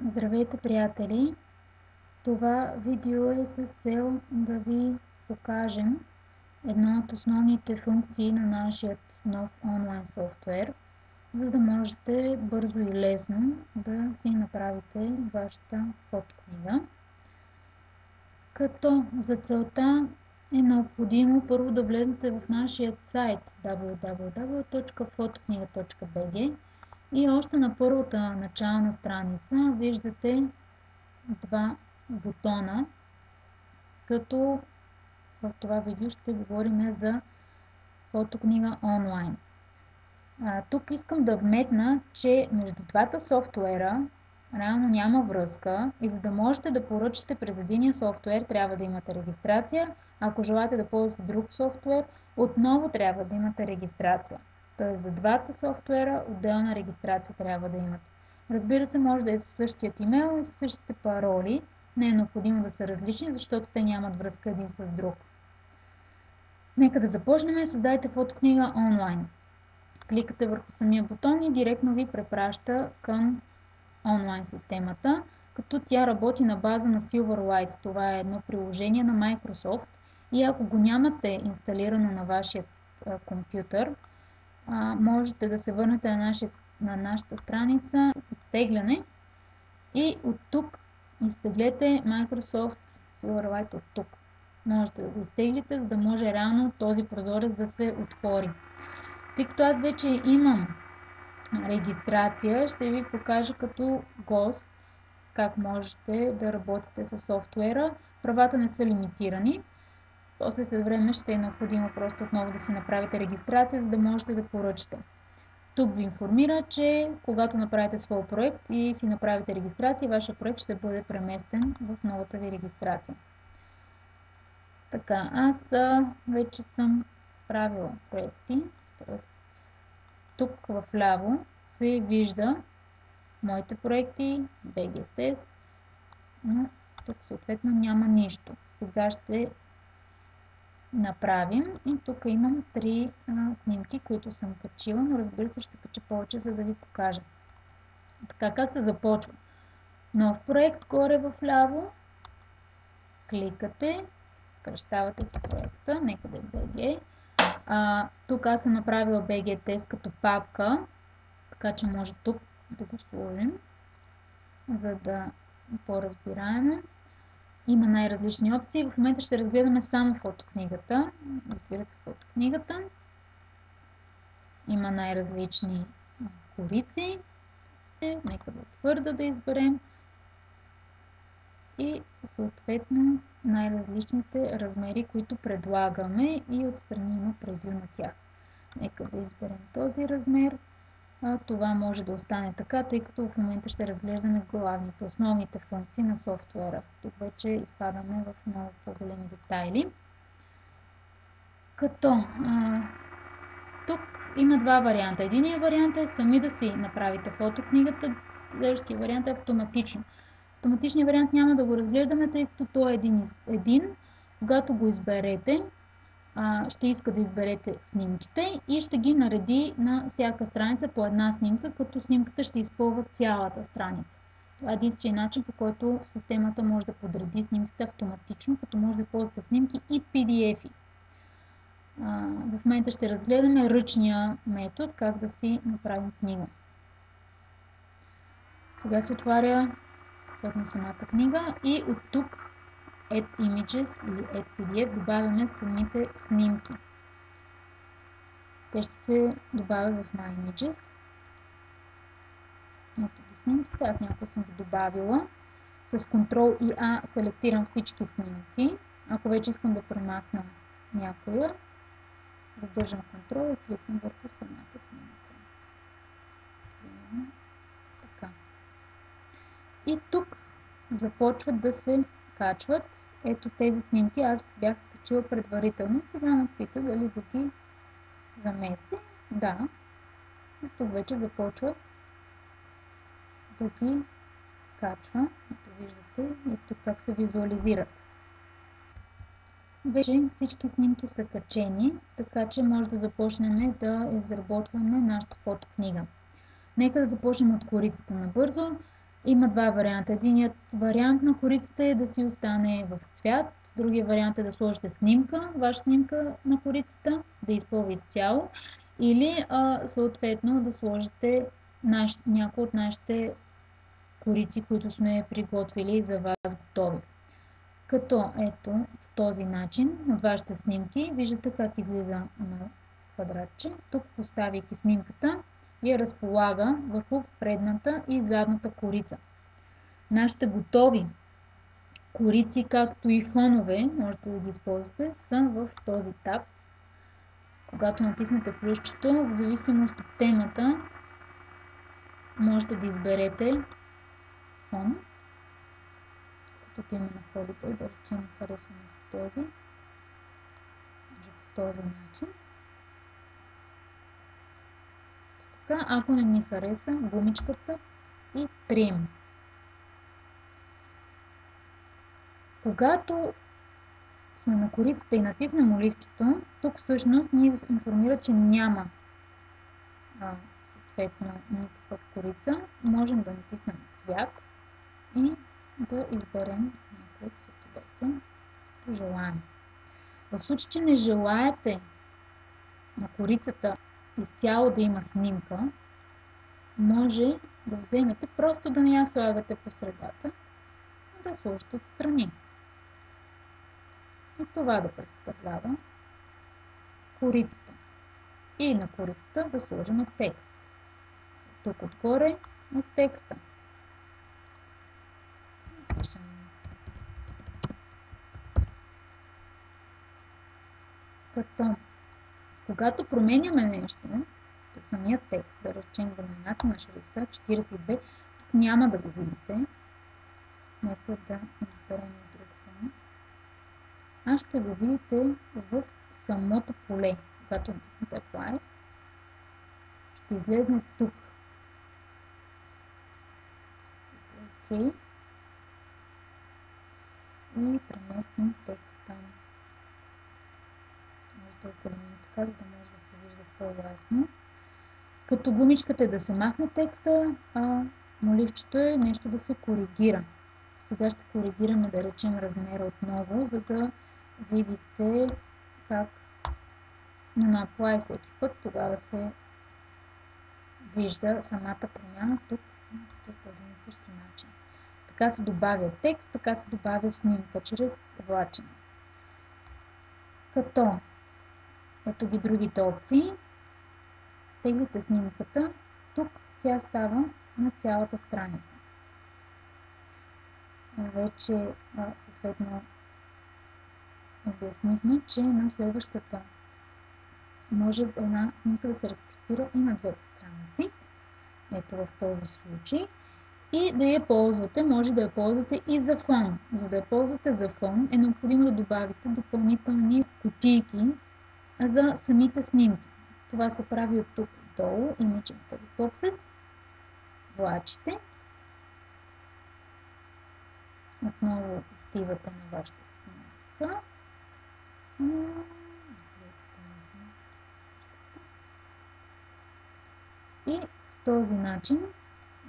Здравейте, приятели! Това видео е с цел да ви покажем една от основните функции на нашия нов онлайн софтуер, за да можете бързо и лесно да си направите вашата фотокнига. Като за целта е необходимо първо да влезете в нашия сайт www.fotokniga.bg и още на първата начална страница виждате два бутона, като в това видео ще говорим за фотокнига онлайн. Тук искам да вметна, че между двата софтуера реално няма връзка и за да можете да поръчате през единия софтуер трябва да имате регистрация. Ако желаете да ползвате друг софтуер, отново трябва да имате регистрация. Тоест за двата софтуера отделна регистрация трябва да имате. Разбира се, може да е със същият имейл и със същите пароли. Не е необходимо да са различни, защото те нямат връзка един с друг. Нека да започнем. Създайте фотокнига онлайн. Кликате върху самия бутон и директно ви препраща към онлайн системата, като тя работи на база на Silverlight. Това е едно приложение на Microsoft и ако го нямате инсталирано на вашия компютър, можете да се върнете на нашата страница изтегляне и от тук изтеглете Microsoft Silverlight от тук. Можете да го изтеглите, за да може реално този прозорец да се отвори. Тъй като аз вече имам регистрация, ще ви покажа като гост как можете да работите с софтуера. Правата не са лимитирани. После след време ще е необходимо просто отново да си направите регистрация, за да можете да поръчате. Тук ви информира, че когато направите своя проект и си направите регистрация, вашия проект ще бъде преместен в новата ви регистрация. Така, аз вече съм правила проекти. Тук вляво се вижда моите проекти, BG тест, но тук съответно няма нищо. Сега ще направим и тук имам 3 снимки, които съм качила, но разбира се ще кача повече, за да ви покажа. Така, как се започва? Нов проект, горе вляво, кликате, кръщавате си проекта, нека да е BG. Тук аз съм направила BG тест като папка, така че може тук да го сложим, за да е по-разбираемо. Има най-различни опции. В момента ще разгледаме само фотокнигата. Разбира се, фотокнигата. Има най-различни корици. Нека да твърда да изберем. И съответно най-различните размери, които предлагаме и отстрани има превю на тях. Нека да изберем този размер. Това може да остане така, тъй като в момента ще разглеждаме главните, основните функции на софтуера. Тук вече изпадаме в много по-големи детайли. Като тук има два варианта. Единият вариант е сами да си направите фотокнигата, следващия вариант е автоматично. Автоматичният вариант няма да го разглеждаме, тъй като той е един. Когато го изберете, ще иска да изберете снимките и ще ги нареди на всяка страница по една снимка, като снимката ще изпълва цялата страница. Това е единственият начин, по който системата може да подреди снимките автоматично, като може да ползвате снимки и PDF-и. В момента ще разгледаме ръчния метод, как да си направим книга. Сега се отваря самата книга и от тук Add Images или Add PDF добавяме самите снимки. Те ще се добавят в My Images. Ето ги снимките, аз някои съм ги добавила. С Ctrl и A селектирам всички снимки. Ако вече искам да премахна някоя, задържам Ctrl и кликам върху самата снимка. Така. И тук започват да се качват. Ето тези снимки аз бях качила предварително. Сега ме пита дали да ги замести. Да. И тук вече започва да ги качва. Ето виждате и тук как се визуализират. Вече всички снимки са качени, така че може да започнем да изработваме нашата фотокнига. Нека да започнем от корицата набързо. Има два варианта. Единият вариант на корицата е да си остане в цвят, другия вариант е да сложите снимка, ваша снимка на корицата, да изпълва изцяло, или съответно да сложите някои от нашите корици, които сме приготвили за вас готови. Като ето в този начин от вашите снимки виждате как излиза на квадратче. Тук, поставяйки снимката, я разполага върху предната и задната корица. Нашите готови корици, както и фонове, можете да ги използвате, са в този таб. Когато натиснете плюсчето, в зависимост от темата, можете да изберете фон. Тук има на Holiday, да речем, харесваме с този. Може по този начин. Така, ако не ни хареса, гумичката и прием. Когато сме на корицата и натиснем оливчето, тук всъщност ни информира, че няма съответно никаква корица. Можем да натиснем цвят и да изберем някои от цветовете, които желаем. В случай, че не желаете на корицата изцяло да има снимка, може да вземете, просто да не я слагате по средата, а да сложите отстрани. И това да представлява корицата. И на корицата да сложим текст. Тук отгоре е текста. Като когато променяме нещо, самият текст, да речем големината на шрифта 42, тук няма да го видите. Нека да изберем друг фон. А ще го видите в самото поле. Когато натиснете Apply, ще излезне тук. OK. И преместим текста. Може да оголемим така, за да може да се вижда по-ясно. Като гумичката е да се махне текста, а моливчето е нещо да се коригира. Сега ще коригираме, да речем, размера отново, за да видите как на Apply всеки път тогава се вижда самата промяна. Тук се по един и същи начин. Така се добавя текст, така се добавя снимка чрез влачене. Като ето ги другите опции. Теглите снимката, тук тя става на цялата страница. Вече съответно обяснихме, че на следващата може една снимка да се разпростира и на двете страници. Ето в този случай. И да я ползвате, може да я ползвате и за фон. За да я ползвате за фон е необходимо да добавите допълнителни кутийки за самите снимки. Това се прави от тук долу, Image and Text Boxes. Влачите. Отново отивате на вашата снимка. И в този начин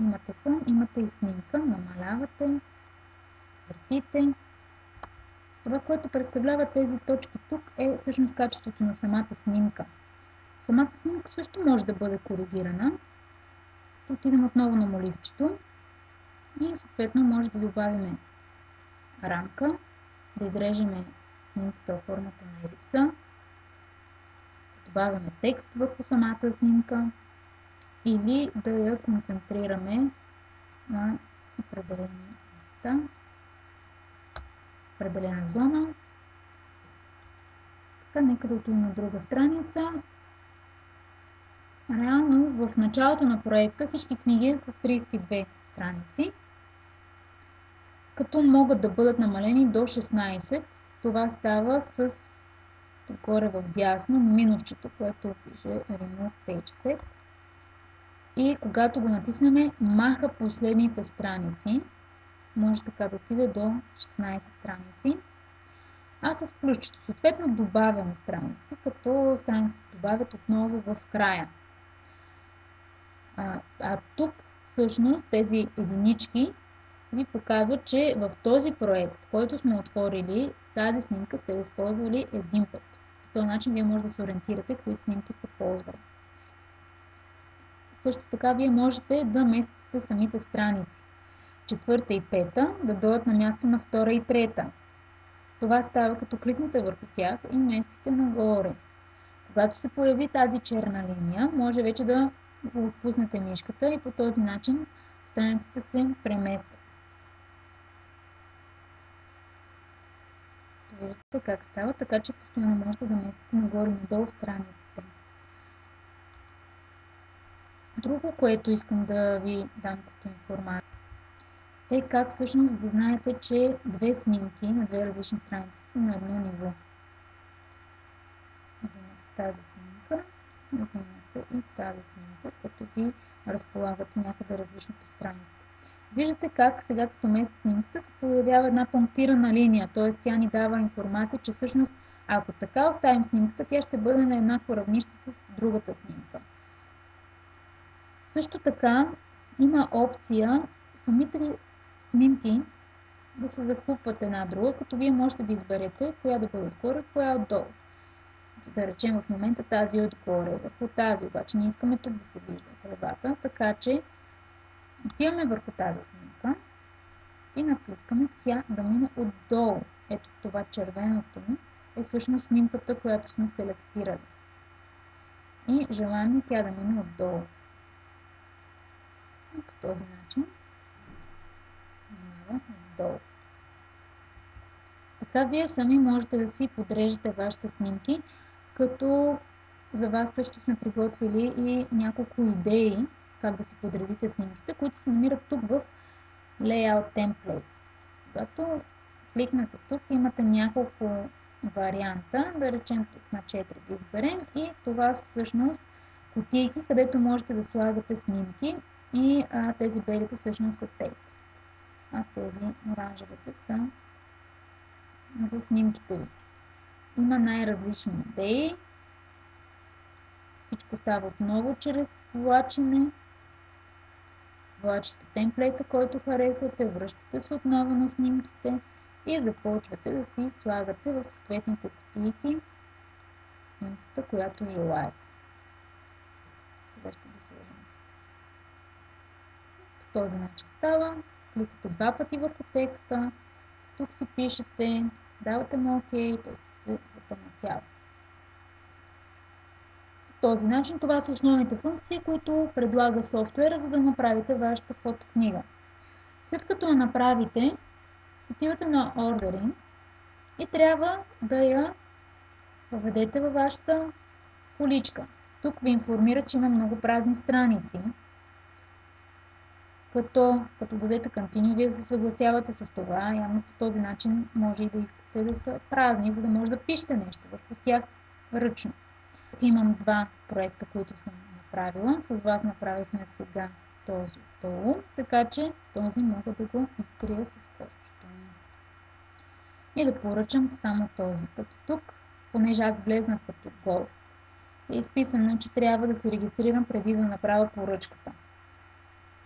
имате фон, имате и снимка, намалявате, въртите. Това, което представлява тези точки тук, е всъщност качеството на самата снимка. Самата снимка също може да бъде коригирана. Отидем отново на моливчето и съответно може да добавим рамка, да изрежем снимката в формата на елипса, да добавим текст върху самата снимка или да я концентрираме на определени места, определена зона. Така, нека да отидем на друга страница. Реално в началото на проекта всички книги са с 32 страници, като могат да бъдат намалени до 16. Това става с горе в дясно минусчето, което пише Remove Page Set. И когато го натиснем, маха последните страници. Може така да отиде до 16 страници. А с плюсчето съответно добавяме страници, като страници се добавят отново в края. Тук всъщност тези единички ви показват, че в този проект, който сме отворили, тази снимка сте използвали един път. По този начин вие може да се ориентирате кои снимки сте ползвали. Също така вие можете да местите самите страници. 4 и 5 да дойдат на място на 2 и 3. Това става като кликнете върху тях и местите нагоре. Когато се появи тази черна линия, може вече да отпуснете мишката и по този начин страниците се преместват. Виждате как става, така че постоянно можете да местите нагоре и надолу страниците. Друго, което искам да ви дам като информация, е как всъщност да знаете, че две снимки на две различни страници са на едно ниво. Взимате тази снимка, взимате и тази снимка, като ги разполагате някъде различно по страниците. Виждате как сега като местите снимката се появява една пунктирана линия, т.е. тя ни дава информация, че всъщност ако така оставим снимката, тя ще бъде на еднакво равнище с другата снимка. Също така има опция самите снимки да се захлупват една друга, като вие можете да изберете коя да бъде отгоре, коя отдолу. Да речем в момента тази отгоре, върху тази, обаче ние искаме тук да се вижда тревата, така че отиваме върху тази снимка и натискаме тя да мине отдолу. Ето това червеното е всъщност снимката, която сме селектирали. И желаем тя да мине отдолу. И по този начин минава отдолу. Така вие сами можете да си подреждате вашите снимки, като за вас също сме приготвили и няколко идеи как да си подредите снимките, които се намират тук в Layout Templates. Когато кликнете тук, имате няколко варианта, да речем тук на 4 да изберем и това са всъщност кутийки, където можете да слагате снимки и тези белите всъщност са текст, а тези оранжевите са за снимките ви. Има най-различни идеи. Всичко става отново чрез влачене. Влачите темплейта, който харесвате, връщате се отново на снимките и започвате да си слагате в съответните кутийки снимката, която желаете. Сега ще ги сложим. По този начин става. Кликате два пъти върху текста. Тук си пишете, давате му ОК, той се запаметява. По този начин това са основните функции, които предлага софтуера, за да направите вашата фотокнига. След като я направите, отивате на Ordering и трябва да я въведете във вашата количка. Тук ви информира, че има много празни страници. Като дадете Continue, вие се съгласявате с това. Явно по този начин може и да искате да са празни, за да може да пишете нещо върху тях ръчно. Тук имам два проекта, които съм направила. С вас направихме сега този отдолу, така че този мога да го изтрия с кошчето. И да поръчам само този. Като тук, понеже аз влезнах като гост, е изписано, че трябва да се регистрирам преди да направя поръчката.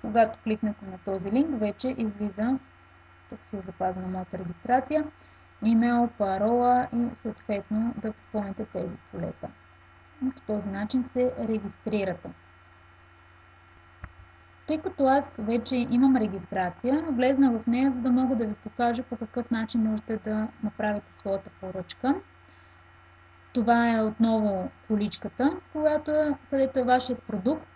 Когато кликнете на този линк, вече излиза, тук си е запазена моята регистрация, имейл, парола и съответно да попълните тези полета. И по този начин се регистрирате. Тъй като аз вече имам регистрация, влезнах в нея, за да мога да ви покажа по какъв начин можете да направите своята поръчка. Това е отново количката, където е вашият продукт,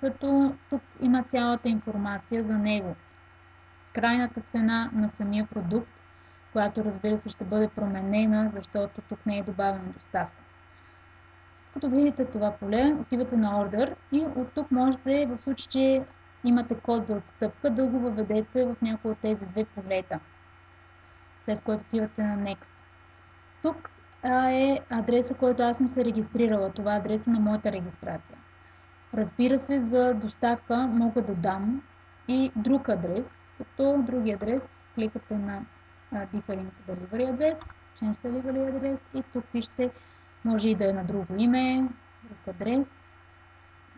като тук има цялата информация за него. Крайната цена на самия продукт, която разбира се ще бъде променена, защото тук не е добавена доставка. Като видите това поле, отивате на Order и от тук можете, в случай, че имате код за отстъпка, да го въведете в някои от тези две полета, след което отивате на Next. Тук е адреса, който аз съм се регистрирала. Това е адреса на моята регистрация. Разбира се, за доставка мога да дам и друг адрес, като други адрес кликате на Different Delivery адрес, Change Delivery адрес и тук пишете, може и да е на друго име, друг адрес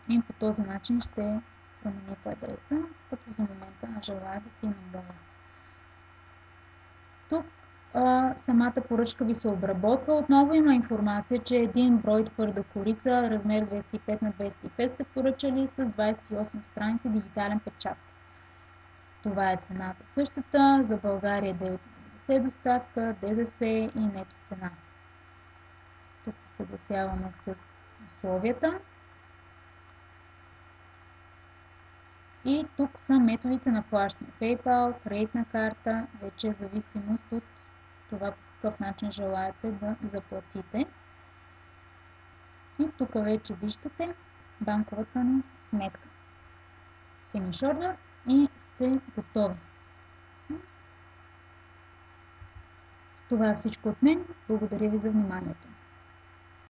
и по този начин ще промените адреса, като за момента желая да си набавя. Тук самата поръчка ви се обработва. Отново има информация, че един брой твърда корица, размер 25 на 25 сте поръчали с 28 страници дигитален печат. Това е цената същата. За България 9,90 доставка, ДДС и нето цена. Тук се съгласяваме с условията. И тук са методите на плащане. PayPal, кредитна карта, вече е зависимост от това по какъв начин желаете да заплатите. И тук вече виждате банковата ни сметка. Finish Order и сте готови. Това е всичко от мен. Благодаря ви за вниманието.